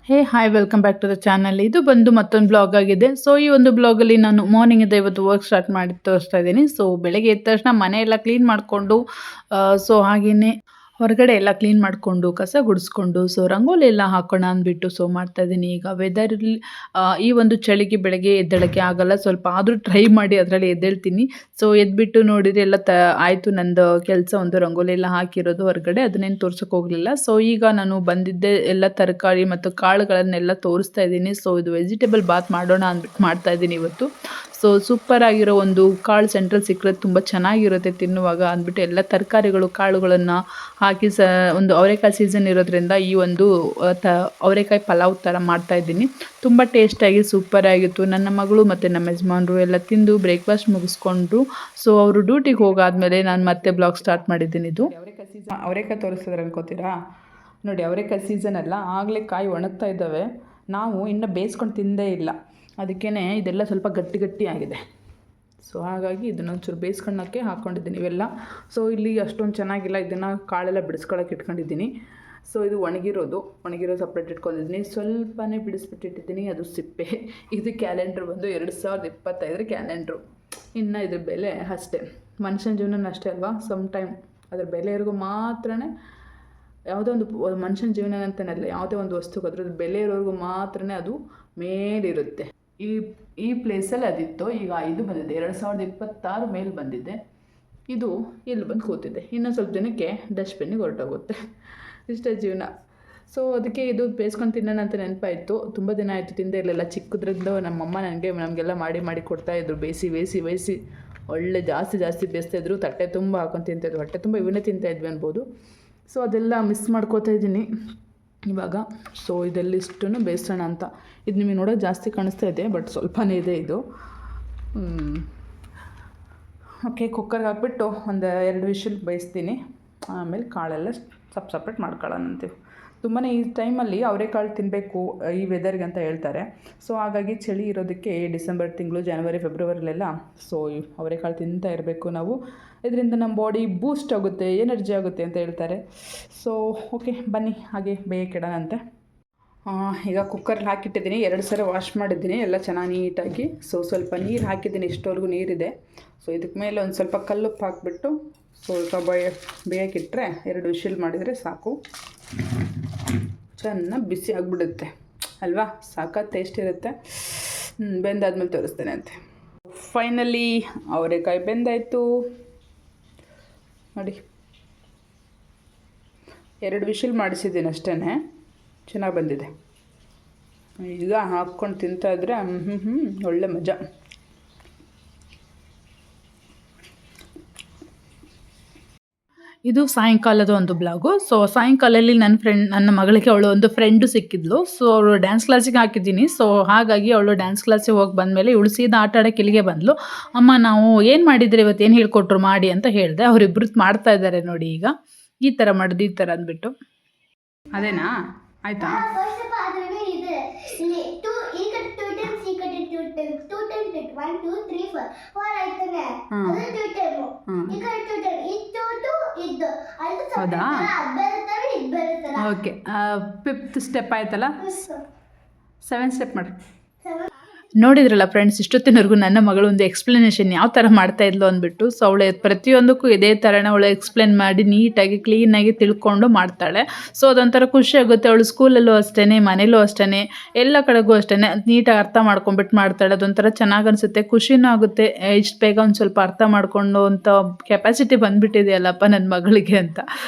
Hey hi welcome back to the channel. ಇದು ಬಂದು ಮತ್ತೊಂದು ಬ್ಲಾಗ್ ಆಗಿದೆ. ಸೊ ಈ ಒಂದು ಬ್ಲಾಗಲ್ಲಿ ನಾನು ಮಾರ್ನಿಂಗಿಂದ ಇವತ್ತು ವರ್ಕ್ ಸ್ಟಾರ್ಟ್ ಮಾಡಿ ತೋರಿಸ್ತಾ ಇದ್ದೀನಿ. ಸೊ ಬೆಳಗ್ಗೆ ಎದ್ದ ತಕ್ಷಣ ಮನೆ ಎಲ್ಲ ಕ್ಲೀನ್ ಮಾಡಿಕೊಂಡು ಸೊ ಹಾಗೆಯೇ ಹೊರಗಡೆ ಎಲ್ಲ ಕ್ಲೀನ್ ಮಾಡಿಕೊಂಡು ಕಸ ಗುಡಿಸ್ಕೊಂಡು ಸೊ ರಂಗೋಲಿ ಎಲ್ಲ ಹಾಕೋಣ ಅಂದ್ಬಿಟ್ಟು ಸೊ ಮಾಡ್ತಾಯಿದ್ದೀನಿ. ಈಗ ವೆದರಲ್ಲಿ ಈ ಒಂದು ಚಳಿಗೆ ಬೆಳಗ್ಗೆ ಎದ್ದೇಳಕ್ಕೆ ಆಗಲ್ಲ, ಸ್ವಲ್ಪ ಆದರೂ ಟ್ರೈ ಮಾಡಿ ಅದರಲ್ಲಿ ಎದ್ದೇಳ್ತೀನಿ. ಸೊ ಎದ್ಬಿಟ್ಟು ನೋಡಿದರೆ ಎಲ್ಲ ಆಯಿತು. ನಂದು ಕೆಲಸ ಒಂದು ರಂಗೋಲಿ ಎಲ್ಲ ಹಾಕಿರೋದು ಹೊರಗಡೆ, ಅದನ್ನೇನು ತೋರ್ಸೋಕೆ ಹೋಗಲಿಲ್ಲ. ಸೊ ಈಗ ನಾನು ಬಂದಿದ್ದೆ ಎಲ್ಲ ತರಕಾರಿ ಮತ್ತು ಕಾಳುಗಳನ್ನೆಲ್ಲ ತೋರಿಸ್ತಾ ಇದ್ದೀನಿ. ಸೊ ಇದು ವೆಜಿಟೇಬಲ್ ಬಾತ್ ಮಾಡೋಣ ಅಂದ್ಬಿಟ್ಟು ಮಾಡ್ತಾಯಿದ್ದೀನಿ ಇವತ್ತು. ಸೊ ಸೂಪರ್ ಆಗಿರೋ ಒಂದು ಕಾಳು ಸೆಂಟ್ರಲ್ ಸಿಕ್ಕರೆ ತುಂಬ ಚೆನ್ನಾಗಿರುತ್ತೆ ತಿನ್ನುವಾಗ ಅಂದ್ಬಿಟ್ಟು ಎಲ್ಲ ತರಕಾರಿಗಳು ಕಾಳುಗಳನ್ನು ಹಾಕಿ ಒಂದು ಅವರೆಕಾಯಿ ಸೀಸನ್ ಇರೋದ್ರಿಂದ ಈ ಒಂದು ಅವರೆಕಾಯಿ ಪಲಾವ್ ಥರ ಮಾಡ್ತಾಯಿದ್ದೀನಿ. ತುಂಬ ಟೇಸ್ಟಾಗಿ ಸೂಪರಾಗಿತ್ತು. ನನ್ನ ಮಗಳು ಮತ್ತು ನಮ್ಮ ಯಜಮಾನರು ಎಲ್ಲ ತಿಂದು ಬ್ರೇಕ್ಫಾಸ್ಟ್ ಮುಗಿಸ್ಕೊಂಡ್ರು. ಸೊ ಅವರು ಡ್ಯೂಟಿಗೆ ಹೋಗಾದ್ಮೇಲೆ ನಾನು ಮತ್ತೆ ಬ್ಲಾಗ್ ಸ್ಟಾರ್ಟ್ ಮಾಡಿದ್ದೀನಿ. ಇದು ಅವರೆಕಾಯಿ ತೋರಿಸಿದ್ರೆ ಅನ್ಕೋತೀರಾ ನೋಡಿ, ಅವರೆಕಾಯಿ ಸೀಸನ್ ಅಲ್ಲ, ಆಗಲೇ ಕಾಯಿ ಒಣಗ್ತಾ ಇದ್ದಾವೆ. ನಾವು ಇನ್ನೂ ಬೇಯಿಸ್ಕೊಂಡು ತಿಂದೇ ಇಲ್ಲ, ಅದಕ್ಕೇ ಇದೆಲ್ಲ ಸ್ವಲ್ಪ ಗಟ್ಟಿ ಗಟ್ಟಿ ಆಗಿದೆ. ಸೊ ಹಾಗಾಗಿ ಇದನ್ನೊಂಚೂರು ಬೇಯಿಸ್ಕೊಳ್ಳೋಕ್ಕೆ ಹಾಕ್ಕೊಂಡಿದ್ದೀನಿ ಇವೆಲ್ಲ. ಸೊ ಇಲ್ಲಿ ಅಷ್ಟೊಂದು ಚೆನ್ನಾಗಿಲ್ಲ, ಇದನ್ನು ಕಾಳೆಲ್ಲ ಬಿಡಿಸ್ಕೊಳ್ಳೋಕೆ ಇಟ್ಕೊಂಡಿದ್ದೀನಿ. ಸೊ ಇದು ಒಣಗಿರೋದು ಸಪ್ರೇಟ್ ಇಟ್ಕೊಂಡಿದ್ದೀನಿ. ಸ್ವಲ್ಪನೇ ಬಿಡಿಸ್ಬಿಟ್ಟಿಟ್ಟಿದ್ದೀನಿ, ಅದು ಸಿಪ್ಪೆ. ಇದು ಕ್ಯಾಲೆಂಡ್ರ್ ಬಂದು 2025 ಕ್ಯಾಲೆಂಡ್ರು. ಇನ್ನು ಇದ್ರ ಬೆಲೆ ಅಷ್ಟೇ, ಮನುಷ್ಯನ ಜೀವನ ಅಷ್ಟೇ ಅಲ್ವಾ, ಸಮ್ ಟೈಮ್ ಅದ್ರ ಬೆಲೆವರೆಗೂ ಮಾತ್ರನೇ. ಯಾವುದೋ ಒಂದು ಮನುಷ್ಯನ ಜೀವನ ಅಂತನಲ್ಲ, ಯಾವುದೇ ಒಂದು ವಸ್ತುಗೆ ಅದ್ರದ್ದು ಬೆಲೆ ಇರೋವರೆಗೂ ಮಾತ್ರನೇ ಅದು ಮೇಲಿರುತ್ತೆ. ಈ ಪ್ಲೇಸಲ್ಲಿ ಅದಿತ್ತು. ಈಗ ಇದು ಬಂದಿದೆ 2026 ಮೇಲೆ ಬಂದಿದೆ. ಇದು ಇಲ್ಲಿ ಬಂದು ಕೂತಿದೆ. ಇನ್ನೊಂದು ಸ್ವಲ್ಪ ದಿನಕ್ಕೆ ಡಸ್ಟ್ಬಿನ್ನಿಗೆ ಹೊರಟೋಗುತ್ತೆ. ಇಷ್ಟೇ ಜೀವನ. ಸೊ ಅದಕ್ಕೆ ಇದು ಬೇಯಿಸ್ಕೊಂಡು ತಿನ್ನೋಣ ಅಂತ ನೆನಪಾಯಿತು. ತುಂಬ ದಿನ ಆಯಿತು ತಿಂದೇ ಇರಲಿಲ್ಲ. ಚಿಕ್ಕದ್ರಿಂದ ನಮ್ಮಮ್ಮ ನಮಗೆಲ್ಲ ಮಾಡಿ ಕೊಡ್ತಾಯಿದ್ರು. ಬೇಯಿಸಿ ಒಳ್ಳೆ ಜಾಸ್ತಿ ಬೇಯಿಸ್ತಾಯಿದ್ರು. ತಟ್ಟೆ ತುಂಬ ಹಾಕೊಂಡು ತಿಂತಾಯಿದ್ರು. ಹೊಟ್ಟೆ ತುಂಬ ಇವನ್ನೇ ತಿಂತಾಯಿದ್ವಿ ಅನ್ಬೋದು. ಸೊ ಅದೆಲ್ಲ ಮಿಸ್ ಮಾಡ್ಕೋತಾ ಇದ್ದೀನಿ ಇವಾಗ. ಸೊ ಇದೆಲ್ಲಿಷ್ಟನ್ನು ಬೇಯಿಸೋಣ ಅಂತ. ಇದು ನಿಮಗೆ ನೋಡೋಕೆ ಜಾಸ್ತಿ ಕಾಣಿಸ್ತಾ ಇದೆ, ಬಟ್ ಸ್ವಲ್ಪನೇ ಇದೆ ಇದು. ಓಕೆ, ಕುಕ್ಕರ್ಗೆ ಹಾಕ್ಬಿಟ್ಟು ಒಂದು 2 ವಿಷಲ್ ಬೇಯಿಸ್ತೀನಿ. ಆಮೇಲೆ ಕಾಳೆಲ್ಲ ಸಪ್ರೇಟ್ ಮಾಡ್ಕೊಳ್ಳೋಣ ಅಂತೀವಿ. ತುಂಬಾ ಈ ಟೈಮಲ್ಲಿ ಅವರೆಕಾಳು ತಿನ್ನಬೇಕು ಈ ವೆದರ್ಗೆ ಅಂತ ಹೇಳ್ತಾರೆ. ಸೊ ಹಾಗಾಗಿ ಚಳಿ ಇರೋದಕ್ಕೆ ಡಿಸೆಂಬರ್ ತಿಂಗಳು, ಜನವರಿ ಫೆಬ್ರವರಿಲೆಲ್ಲ ಸೊ ಅವರೆಕಾಳು ತಿಂತಾ ಇರಬೇಕು ನಾವು. ಇದರಿಂದ ನಮ್ಮ ಬಾಡಿ ಬೂಸ್ಟ್ ಆಗುತ್ತೆ, ಎನರ್ಜಿ ಆಗುತ್ತೆ ಅಂತ ಹೇಳ್ತಾರೆ. ಸೊ ಓಕೆ ಬನ್ನಿ ಹಾಗೆ ಬೇಯಕ್ಕಿಡೋಣಂತೆ. ಈಗ ಕುಕ್ಕರ್ಲಿ ಹಾಕಿಟ್ಟಿದ್ದೀನಿ. 2 ಸಲ ವಾಶ್ ಮಾಡಿದ್ದೀನಿ ಎಲ್ಲ ಚೆನ್ನಾಗಿ ನೀಟಾಗಿ. ಸೊ ಸ್ವಲ್ಪ ನೀರು ಹಾಕಿದ್ದೀನಿ, ಇಷ್ಟವರೆಗೂ ನೀರಿದೆ. ಸೊ ಇದಕ್ಕೆ ಮೇಲೆ ಒಂದು ಸ್ವಲ್ಪ ಕಲ್ಲುಪ್ಪು ಹಾಕಿಬಿಟ್ಟು ಸ್ವಲ್ಪ ಬೇಯಕ್ಕಿಟ್ರೆ 2 ವಿಷಲ್ ಮಾಡಿದರೆ ಸಾಕು. ಚೆನ್ನಾಗಿ ಬಿಸಿ ಆಗಿಬಿಡುತ್ತೆ ಅಲ್ವಾ, ಸಾಕಾಗಿ ಟೇಸ್ಟ್ ಇರುತ್ತೆ. ಬೆಂದಾದ್ಮೇಲೆ ತೋರಿಸ್ತೇನೆ ಅಂತೆ. ಫೈನಲಿ ಅವರೆಕಾಯಿ ಬೆಂದಾಯಿತು ನೋಡಿ. 2 ವಿಷಲ್ ಮಾಡಿಸಿದ್ದೀನಿ ಅಷ್ಟೇ, ಚೆನ್ನಾಗಿ ಬಂದಿದೆ. ಈಗ ಹಾಕ್ಕೊಂಡು ತಿಂತಾಯಿದ್ರೆ ಒಳ್ಳೆ ಮಜಾ. ಇದು ಸಾಯಂಕಾಲದ ಒಂದು ಬ್ಲಾಗು. ಸೊ ಸಾಯಂಕಾಲದಲ್ಲಿ ನನ್ನ ಮಗಳಿಗೆ ಅವಳು ಒಂದು ಫ್ರೆಂಡು ಸಿಕ್ಕಿದ್ಲು. ಸೊ ಅವಳು ಡ್ಯಾನ್ಸ್ ಕ್ಲಾಸಿಗೆ ಹಾಕಿದ್ದೀನಿ. ಸೊ ಹಾಗಾಗಿ ಅವಳು ಡ್ಯಾನ್ಸ್ ಕ್ಲಾಸಿಗೆ ಹೋಗಿ ಬಂದಮೇಲೆ ಇವಳು ಸೀದಾ ಆಟ ಆಡೋಕ್ಕೆ ಇಲ್ಲಿಗೆ ಬಂದಳು. ಅಮ್ಮ ನಾವು ಏನು ಮಾಡಿದರೆ ಇವತ್ತು ಏನು ಹೇಳ್ಕೊಟ್ರು ಮಾಡಿ ಅಂತ ಹೇಳಿದೆ. ಅವರಿಬ್ಬರು ಮಾಡ್ತಾ ಇದ್ದಾರೆ ನೋಡಿ. ಈಗ ಈ ಥರ ಮಾಡೋದು, ಈ ಥರ ಅಂದ್ಬಿಟ್ಟು. ಅದೇನಾ ಆಯಿತಾ? ಹೌದಾ, ಓಕೆ. 5th ಸ್ಟೆಪ್ ಆಯ್ತಲ್ಲ, 7th ಸ್ಟೆಪ್ ಮಾಡಿ. ನೋಡಿದ್ರಲ್ಲ ಫ್ರೆಂಡ್ಸ್, ಇಷ್ಟೊತ್ತಿನವರೆಗೂ ನನ್ನ ಮಗಳು ಒಂದು ಎಕ್ಸ್ಪ್ಲನೇಷನ್ ಯಾವ ಥರ ಮಾಡ್ತಾಯಿದ್ಲು ಅಂದ್ಬಿಟ್ಟು. ಸೊ ಅವಳು ಪ್ರತಿಯೊಂದಕ್ಕೂ ಇದೇ ಥರನೇ ಅವಳು ಎಕ್ಸ್ಪ್ಲೇನ್ ಮಾಡಿ ನೀಟಾಗಿ ಕ್ಲೀನಾಗಿ ತಿಳ್ಕೊಂಡು ಮಾಡ್ತಾಳೆ. ಸೊ ಅದೊಂಥರ ಖುಷಿ ಆಗುತ್ತೆ. ಅವಳು ಸ್ಕೂಲಲ್ಲೂ ಅಷ್ಟೇ, ಮನೇಲೂ ಅಷ್ಟೇ, ಎಲ್ಲ ಕಡೆಗೂ ಅಷ್ಟೇ ನೀಟಾಗಿ ಅರ್ಥ ಮಾಡ್ಕೊಂಬಿಟ್ಟು ಮಾಡ್ತಾಳೆ. ಅದೊಂಥರ ಚೆನ್ನಾಗಿ ಅನಿಸುತ್ತೆ, ಖುಷಿನೂ ಆಗುತ್ತೆ. ಇಷ್ಟು ಬೇಗ ಒಂದು ಸ್ವಲ್ಪ ಅರ್ಥ ಮಾಡಿಕೊಂಡು ಅಂತ ಕೆಪಾಸಿಟಿ ಬಂದುಬಿಟ್ಟಿದೆಯಲ್ಲಪ್ಪ ನನ್ನ ಮಗಳಿಗೆ ಅಂತ.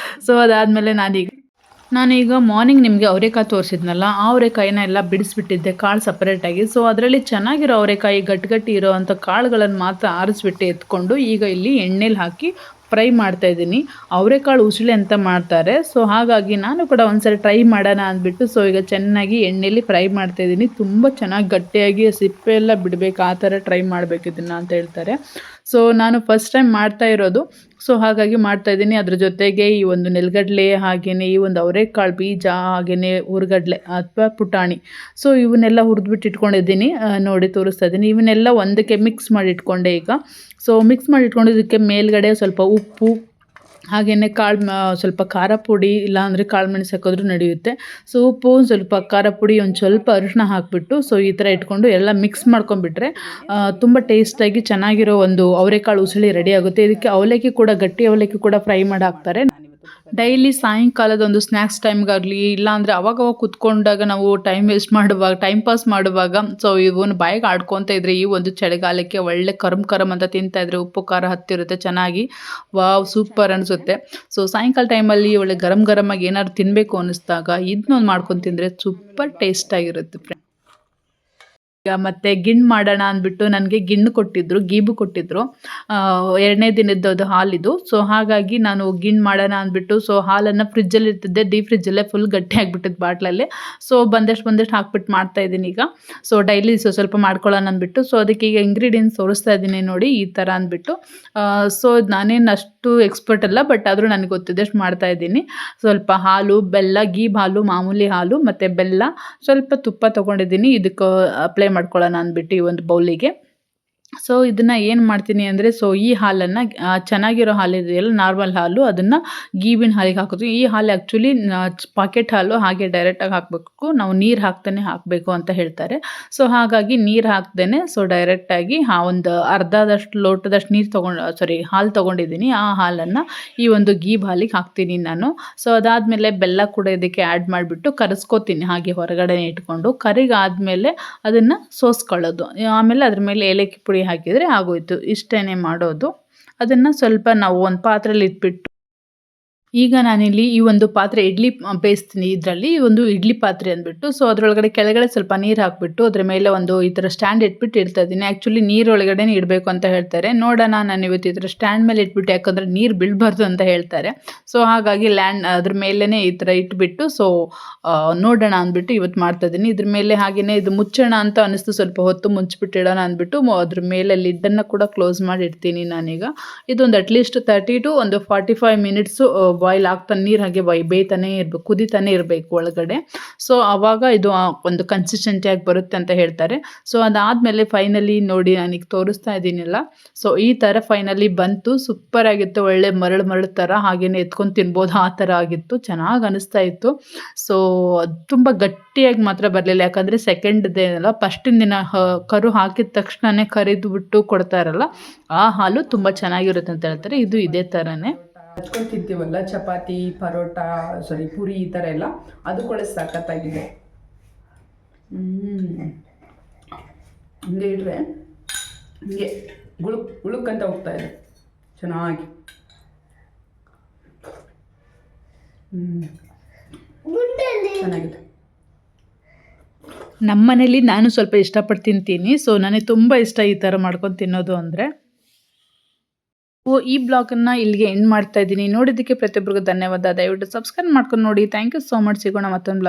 ಸೊ ಅದಾದಮೇಲೆ ನಾನೀಗ ಮಾರ್ನಿಂಗ್ ನಿಮಗೆ ಅವರೆಕಾಯಿ ತೋರಿಸಿದ್ನಲ್ಲ, ಆ ಅವರೆಕಾಯಿನ ಎಲ್ಲ ಬಿಡಿಸ್ಬಿಟ್ಟಿದ್ದೆ ಕಾಳು ಸಪ್ರೇಟಾಗಿ. ಸೊ ಅದರಲ್ಲಿ ಚೆನ್ನಾಗಿರೋ ಅವರೆಕಾಯಿ ಗಟ್ಟಿ ಇರೋ ಅಂಥ ಕಾಳುಗಳನ್ನು ಮಾತ್ರ ಆರಿಸ್ಬಿಟ್ಟು ಎತ್ಕೊಂಡು ಈಗ ಇಲ್ಲಿ ಎಣ್ಣೆಲಿ ಹಾಕಿ ಫ್ರೈ ಮಾಡ್ತಾಯಿದ್ದೀನಿ. ಅವರೆಕಾಳು ಉಸುಳಿ ಅಂತ ಮಾಡ್ತಾರೆ. ಸೊ ಹಾಗಾಗಿ ನಾನು ಕೂಡ ಒಂದ್ಸರಿ ಟ್ರೈ ಮಾಡೋಣ ಅಂದ್ಬಿಟ್ಟು ಸೊ ಈಗ ಚೆನ್ನಾಗಿ ಎಣ್ಣೆಲಿ ಫ್ರೈ ಮಾಡ್ತಾಯಿದ್ದೀನಿ. ತುಂಬ ಚೆನ್ನಾಗಿ ಗಟ್ಟಿಯಾಗಿ ಸಿಪ್ಪೆ ಎಲ್ಲ ಬಿಡಬೇಕು, ಆ ಥರ ಟ್ರೈ ಮಾಡಬೇಕು ಇದನ್ನು ಅಂತ ಹೇಳ್ತಾರೆ. ಸೊ ನಾನು ಫಸ್ಟ್ ಟೈಮ್ ಮಾಡ್ತಾ ಇರೋದು. ಸೊ ಹಾಗಾಗಿ ಮಾಡ್ತಾಯಿದ್ದೀನಿ. ಅದ್ರ ಜೊತೆಗೆ ಈ ಒಂದು ನೆಲಗಡಲೆ, ಹಾಗೆಯೇ ಈ ಒಂದು ಅವರೆಕಾಳು ಬೀಜ, ಹಾಗೆಯೇ ಹುರ್ಗಡ್ಲೆ ಅಥವಾ ಪುಟಾಣಿ, ಸೊ ಇವನ್ನೆಲ್ಲ ಹುರಿದ್ಬಿಟ್ಟು ಇಟ್ಕೊಂಡಿದ್ದೀನಿ. ನೋಡಿ ತೋರಿಸ್ತಾ ಇದ್ದೀನಿ. ಇವನ್ನೆಲ್ಲ ಒಂದಕ್ಕೆ ಮಿಕ್ಸ್ ಮಾಡಿ ಇಟ್ಕೊಂಡೆ ಈಗ. ಸೊ ಮಿಕ್ಸ್ ಮಾಡಿ ಇಟ್ಕೊಂಡಿದ್ದಕ್ಕೆ ಮೇಲ್ಗಡೆ ಸ್ವಲ್ಪ ಉಪ್ಪು, ಹಾಗೆಯೇ ಸ್ವಲ್ಪ ಖಾರ ಪುಡಿ ಇಲ್ಲಾಂದರೆ ಕಾಳು ಮೆಣಸು ಹಾಕಿದ್ರೂ ನಡೆಯುತ್ತೆ. ಸೊ ಉಪ್ಪು, ಸ್ವಲ್ಪ ಖಾರ ಪುಡಿ, ಒಂದು ಸ್ವಲ್ಪ ಅರಿಶಿನ ಹಾಕಿಬಿಟ್ಟು ಸೊ ಈ ಥರ ಇಟ್ಕೊಂಡು ಎಲ್ಲ ಮಿಕ್ಸ್ ಮಾಡ್ಕೊಂಡ್ಬಿಟ್ರೆ ತುಂಬ ಟೇಸ್ಟಾಗಿ ಚೆನ್ನಾಗಿರೋ ಒಂದು ಅವರೆಕಾಳು ಉಸಳಿ ರೆಡಿ ಆಗುತ್ತೆ. ಇದಕ್ಕೆ ಅವಲಕ್ಕಿ ಕೂಡ, ಗಟ್ಟಿ ಅವಲಕ್ಕಿ ಕೂಡ ಫ್ರೈ ಮಾಡಿ ಹಾಕ್ತಾರೆ. ಡೈಲಿ ಸಾಯಂಕಾಲದ ಒಂದು ಸ್ನ್ಯಾಕ್ಸ್ ಟೈಮ್ಗಾಗಲಿ ಇಲ್ಲಾಂದರೆ ಅವಾಗವಾಗ ಕುತ್ಕೊಂಡಾಗ ನಾವು ಟೈಮ್ ಪಾಸ್ ಮಾಡುವಾಗ ಸೊ ಇವನು ಬಾಯಿಗೆ ಆಡ್ಕೊತ ಇದ್ರೆ ಈ ಒಂದು ಚಳಿಗಾಲಕ್ಕೆ ಒಳ್ಳೆ ಕರಮ್ ಅಂತ ತಿಂತಾ ಇದ್ರೆ ಉಪ್ಪು ಖಾರ ಹತ್ತಿರುತ್ತೆ ಚೆನ್ನಾಗಿ. ವಾವ್, ಸೂಪರ್ ಅನಿಸುತ್ತೆ. ಸೊ ಸಾಯಂಕಾಲ ಟೈಮಲ್ಲಿ ಒಳ್ಳೆ ಗರಮ್ ಆಗಿ ಏನಾದ್ರು ತಿನ್ನಬೇಕು ಅನ್ನಿಸ್ದಾಗ ಇದನ್ನೊಂದು ಮಾಡ್ಕೊಂಡು ತಿಂದರೆ ಸೂಪರ್ ಟೇಸ್ಟಾಗಿರುತ್ತೆ ಫ್ರೆಂಡ್. ಮತ್ತು ಗಿಣ್ಣು ಮಾಡೋಣ ಅಂದ್ಬಿಟ್ಟು ನನಗೆ ಗಿಣ್ಣು ಕೊಟ್ಟಿದ್ದರು, ಗೀಬು ಕೊಟ್ಟಿದ್ದರು. 2ನೇ ದಿನದ್ದು ಹಾಲಿದು. ಸೊ ಹಾಗಾಗಿ ನಾನು ಗಿಣ್ಣು ಮಾಡೋಣ ಅಂದ್ಬಿಟ್ಟು ಸೊ ಹಾಲನ್ನು ಫ್ರಿಜ್ಜಲ್ಲಿ ಇರ್ತಿದ್ದೆ, ಡೀಪ್ ಫ್ರಿಜ್ಜಲ್ಲೇ ಫುಲ್ ಗಟ್ಟಿ ಆಗಿಬಿಟ್ಟಿದ್ದು ಬಾಟ್ಲಲ್ಲಿ. ಸೊ ಬಂದಷ್ಟು ಹಾಕ್ಬಿಟ್ಟು ಮಾಡ್ತಾಯಿದ್ದೀನಿ ಈಗ. ಸೊ ಡೈಲಿ ಸ್ವಲ್ಪ ಮಾಡ್ಕೊಳ್ಳೋಣ ಅಂದ್ಬಿಟ್ಟು ಸೊ ಅದಕ್ಕೆ ಈಗ ಇಂಗ್ರೀಡಿಯೆಂಟ್ಸ್ ತೋರಿಸ್ತಾ ಇದ್ದೀನಿ ನೋಡಿ, ಈ ಥರ ಅಂದ್ಬಿಟ್ಟು. ಸೊ ನಾನೇನು ಅಷ್ಟು ಎಕ್ಸ್ಪರ್ಟ್ ಅಲ್ಲ, ಬಟ್ ಆದರೂ ನನಗೆ ಗೊತ್ತಿದ್ದಷ್ಟು ಮಾಡ್ತಾಯಿದ್ದೀನಿ. ಸ್ವಲ್ಪ ಹಾಲು, ಬೆಲ್ಲ, ಗೀಬ್ ಹಾಲು, ಮಾಮೂಲಿ ಹಾಲು ಮತ್ತು ಬೆಲ್ಲ, ಸ್ವಲ್ಪ ತುಪ್ಪ ತೊಗೊಂಡಿದ್ದೀನಿ. ಇದಕ್ಕೆ ಅಪ್ಲೈ ಮಾಡ್ಕೊಳ್ಳೋಣ ಅಂದ್ಬಿಟ್ಟು ಈ ಒಂದು ಬೌಲಿಗೆ. ಸೊ ಇದನ್ನು ಏನು ಮಾಡ್ತೀನಿ ಅಂದರೆ ಸೊ ಈ ಹಾಲನ್ನು ಚೆನ್ನಾಗಿರೋ ಹಾಲಿದೆಯಲ್ಲ, ನಾರ್ಮಲ್ ಹಾಲು, ಅದನ್ನು ಗೀಬಿನ ಹಾಲಿಗೆ ಹಾಕೋದು. ಈ ಹಾಲು ಆ್ಯಕ್ಚುಲಿ ಪಾಕೆಟ್ ಹಾಲು, ಹಾಗೆ ಡೈರೆಕ್ಟಾಗಿ ಹಾಕಬೇಕು, ನಾವು ನೀರು ಹಾಕ್ತಾನೆ ಹಾಕಬೇಕು ಅಂತ ಹೇಳ್ತಾರೆ. ಸೊ ಹಾಗಾಗಿ ನೀರು ಹಾಕ್ದೇ ಸೊ ಡೈರೆಕ್ಟಾಗಿ ಒಂದು ಅರ್ಧದಷ್ಟು ಲೋಟದಷ್ಟು ಹಾಲು ತೊಗೊಂಡಿದ್ದೀನಿ. ಆ ಹಾಲನ್ನು ಈ ಒಂದು ಗೀಬ್ ಹಾಲಿಗೆ ಹಾಕ್ತೀನಿ ನಾನು. ಸೊ ಅದಾದಮೇಲೆ ಬೆಲ್ಲ ಕೂಡ ಇದಕ್ಕೆ ಆ್ಯಡ್ ಮಾಡಿಬಿಟ್ಟು ಕರೆಸ್ಕೋತೀನಿ ಹಾಗೆ ಹೊರಗಡೆ ಇಟ್ಕೊಂಡು. ಕರಿಗಾದಮೇಲೆ ಅದನ್ನು ಸೋಸ್ಕೊಳ್ಳೋದು. ಆಮೇಲೆ ಅದ್ರ ಮೇಲೆ ಏಲಕ್ಕಿ ಪುಡಿ ಹಾಕಿದರೆ ಆಗೋಯ್ತು. ಇಷ್ಟೇ ಮಾಡೋದು. ಅದನ್ನು ಸ್ವಲ್ಪ ನಾವು ಒಂದು ಪಾತ್ರೆಯಲ್ಲಿ ಇಟ್ಬಿಟ್ಟು, ಈಗ ನಾನಿಲ್ಲಿ ಈ ಒಂದು ಪಾತ್ರೆ ಇಡ್ಲಿ ಬೇಯಿಸ್ತೀನಿ. ಇದರಲ್ಲಿ ಒಂದು ಇಡ್ಲಿ ಪಾತ್ರೆ ಅಂದ್ಬಿಟ್ಟು ಸೊ ಅದರೊಳಗಡೆ ಕೆಳಗಡೆ ಸ್ವಲ್ಪ ನೀರು ಹಾಕಿಬಿಟ್ಟು ಅದ್ರ ಮೇಲೆ ಒಂದು ಈ ಥರ ಸ್ಟ್ಯಾಂಡ್ ಇಟ್ಬಿಟ್ಟು ಇಡ್ತಾ ಇದ್ದೀನಿ. ಆ್ಯಕ್ಚುಲಿ ನೀರೊಳಗಡೆ ಇಡಬೇಕು ಅಂತ ಹೇಳ್ತಾರೆ. ನೋಡೋಣ, ನಾನು ಇವತ್ತು ಈ ಥರ ಸ್ಟ್ಯಾಂಡ್ ಮೇಲೆ ಇಟ್ಬಿಟ್ಟು, ಯಾಕಂದರೆ ನೀರು ಬೀಳಬಾರ್ದು ಅಂತ ಹೇಳ್ತಾರೆ. ಸೊ ಹಾಗಾಗಿ ಅದ್ರ ಮೇಲೇ ಈ ಥರ ಇಟ್ಬಿಟ್ಟು ಸೊ ನೋಡೋಣ ಅಂದ್ಬಿಟ್ಟು ಇವತ್ತು ಮಾಡ್ತಾಯಿದ್ದೀನಿ. ಇದ್ರ ಮೇಲೆ ಹಾಗೆಯೇ ಇದು ಮುಚ್ಚೋಣ ಅಂತ ಅನ್ನಿಸ್ತು, ಸ್ವಲ್ಪ ಹೊತ್ತು ಮುಚ್ಚಿಬಿಟ್ಟು ಇಡೋಣ ಅಂದ್ಬಿಟ್ಟು ಅದ್ರ ಮೇಲೆ ಲಿಡ್ಡನ್ನು ಕೂಡ ಕ್ಲೋಸ್ ಮಾಡಿ ಇಡ್ತೀನಿ ನಾನೀಗ. ಇದೊಂದು ಅಟ್ಲೀಸ್ಟ್ 30 to 45 ಮಿನಿಟ್ಸು ಬಾಯ್ಲ್ ಆಗ್ತಾನೆ, ನೀರು ಹಾಗೆ ಬೇಯ್ತಾನೆ ಇರಬೇಕು, ಕುದಿತಾನೆ ಇರಬೇಕು ಒಳಗಡೆ. ಸೊ ಆವಾಗ ಇದು ಒಂದು ಕನ್ಸಿಸ್ಟೆನ್ಸಿಯಾಗಿ ಬರುತ್ತೆ ಅಂತ ಹೇಳ್ತಾರೆ. ಸೊ ಅದಾದಮೇಲೆ ಫೈನಲಿ ನೋಡಿ ನಾನೀಗ ತೋರಿಸ್ತಾ ಇದ್ದೀನಲ್ಲ, ಸೊ ಈ ಥರ ಫೈನಲಿ ಬಂತು. ಸೂಪರ್ ಆಗಿತ್ತು, ಒಳ್ಳೆ ಮರಳು ಥರ, ಹಾಗೇನೆ ಎತ್ಕೊಂಡು ತಿನ್ಬೋದು ಆ ಥರ ಆಗಿತ್ತು, ಚೆನ್ನಾಗಿ ಅನಿಸ್ತಾ ಇತ್ತು. ಸೊ ತುಂಬ ಗಟ್ಟಿಯಾಗಿ ಮಾತ್ರ ಬರಲಿಲ್ಲ, ಯಾಕಂದರೆ ಸೆಕೆಂಡ್ ಡೇ ಅಲ್ಲ, ಫಸ್ಟಿನ ದಿನ ಕರು ಹಾಕಿದ ತಕ್ಷಣವೇ ಕರಿದು ಬಿಟ್ಟು ಕೊಡ್ತಾರಲ್ಲ, ಆ ಹಾಲು ತುಂಬ ಚೆನ್ನಾಗಿರುತ್ತೆ ಅಂತ ಹೇಳ್ತಾರೆ. ಇದು ಇದೇ ಥರನೇ ಹಚ್ಕೊಂಡು ತಿಂತೀವಲ್ಲ, ಚಪಾತಿ, ಪರೋಟ, ಪೂರಿ ಈ ಥರ ಎಲ್ಲ, ಅದು ಕೂಡ ಸಖತ್ತಾಗಿದೆ. ಹಿಂಗೆ ಇಟ್ಟರೆ ಹಿಂಗೆ ಗುಳುಕ್ಕಂತ ಹೋಗ್ತಾ ಇದೆ ಚೆನ್ನಾಗಿ. ಚೆನ್ನಾಗಿದೆ. ನಮ್ಮ ಮನೇಲಿ ನಾನು ಸ್ವಲ್ಪ ಇಷ್ಟಪಟ್ಟು ತಿಂತೀನಿ. ಸೊ ನನಗೆ ತುಂಬ ಇಷ್ಟ ಈ ಥರ ಮಾಡ್ಕೊಂಡು ತಿನ್ನೋದು ಅಂದರೆ. ಈ ಬ್ಲಾಗನ್ನು ಇಲ್ಲಿಗೆ ಎಂಡ್ ಮಾಡ್ತಾ ಇದ್ದೀನಿ. ನೋಡಿದ್ದಕ್ಕೆ ಪ್ರತಿಯೊಬ್ಬರಿಗೂ ಧನ್ಯವಾದ. ದಯವಿಟ್ಟು ಸಬ್ಸ್ಕ್ರೈಬ್ ಮಾಡ್ಕೊಂಡು ನೋಡಿ. Thank you so much. ಸಿಗೋಣ ಮತ್ತೊಂದು ಬ್ಲಾಗ್.